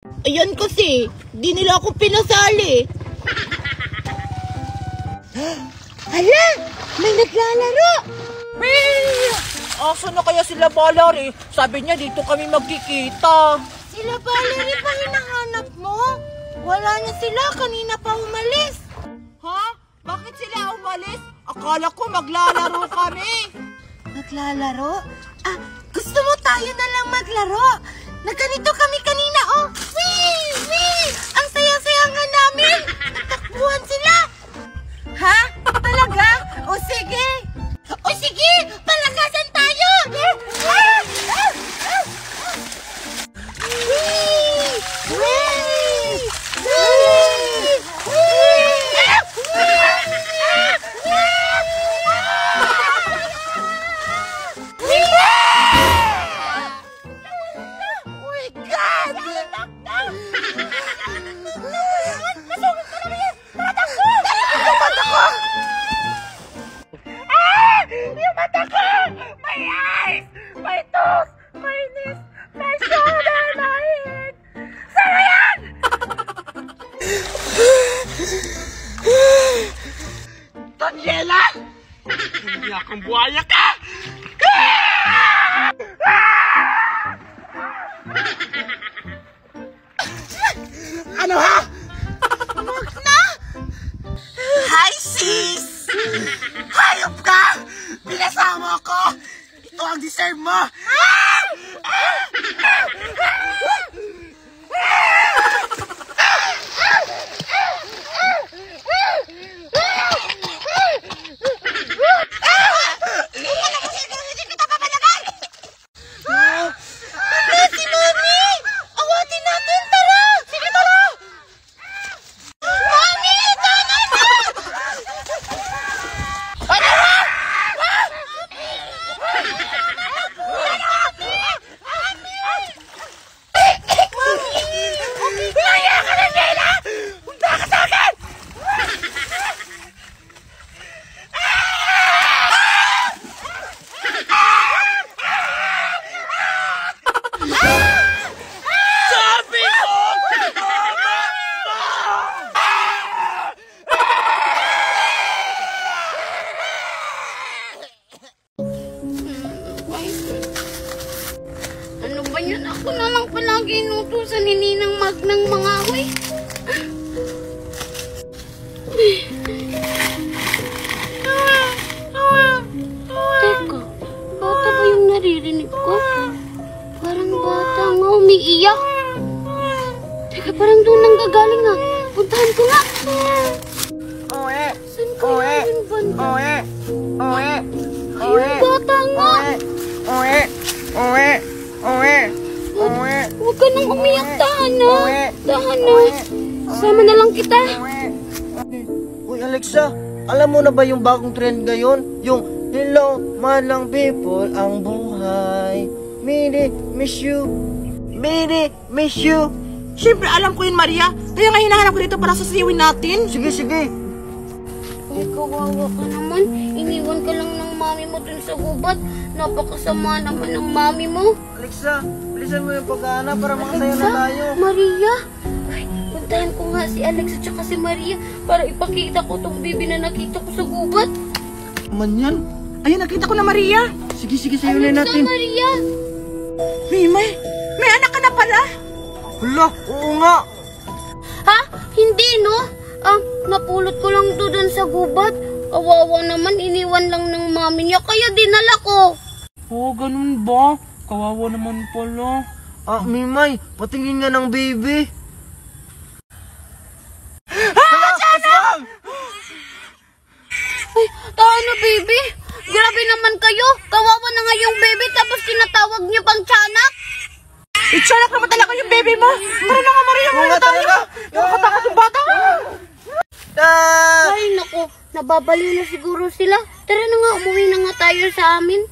Ayan kasi, di nila ako pinasali. Hala, may naglalaro. Asa na kaya sila Valerie? Sabi niya dito kami magkikita. Sila Valerie pa hinahanap mo? Wala na sila, kanina pa umalis. Ha? Bakit sila umalis? Akala ko maglalaro kami. Maglalaro? Gusto mo tayo na lang maglaro? Nagganito kami kanina, oh. Wee! Wee! Ang saya-saya nga namin. Nagtakbuhan sila. Ha? Talaga? O sige. O sige, palakasan tayo. Wee! Wee! Yung mata ko! May eyes! May toes! May knees! May shoulder! May head! Saan yan? Daniela! Hindi akong buhaya ka! Ano ha? Wag na! Hi sis! Hayop ka! Pinasama ko! Ito ang deserve mo! Si Mami! Awatin natin! Tara! Sige, tara! Mami! Tanay mo! Ano ba? Laya ka na, Nela! Punta ka sa akin! Sabi ko! Ano ba yun? Ako na lang palagi inutusan ni Ninang Mag ng mga awi. Teka, bata ba yung naririnig ko? Parang bata nga umiiyak. Teka, parang doon nang gagaling nga. Puntahan ko nga. Uwe! Saan kaya yun banda? Uwe! Uwe! Ayun, bata nga. Uwe! Uwe! Uwe! Uwe! Huwag ka nang umiyak, tahan na. Tahan na. Sama na lang kita. Uy, Alexa, alam mo na ba yung bagong trend ngayon? Yung hello, malang people, ang buhay. Mini, miss you. Mini, miss you. Siyempre, alam ko yun, Maria. Kaya nga hinahanap ko dito para sasiwin natin. Sige, sige. Ay, kawawa ka naman. Iniwan ka lang ng mami mo dun sa gubat. Napakasama naman ng mami mo. Alexa, bilisan mo yung pag-aana para makasaya na tayo. Maria. Ay, puntahan ko nga si Alex at saka si Maria para ipakita ko tong bibi na nakita ko sa gubat. Man yan. Ayun, nakita ko na, Maria. Sige, sige, sayo na Alexa, natin. Maria. May anak ka na pala. Hala, oo nga. Ha? Hindi, no? Napulot ko lang to dun sa gubat. Kawawa naman, iniwan lang ng mami niya, kaya dinala ko. Oh, ganun ba? Kawawa naman pala. Mimay, patingin nga ng baby. Ay, taano, baby? Grabe naman kayo. Kawawa na nga yung baby, tapos tinatawag niyo pang tiyanak. Itsanak naman talaga yung baby mo. Tara na nga, Maria. Oo nga talaga. Nakatakas yung bata. Ay, naku. Nababaliw na siguro sila. Tara na nga, umuwi na nga tayo sa amin.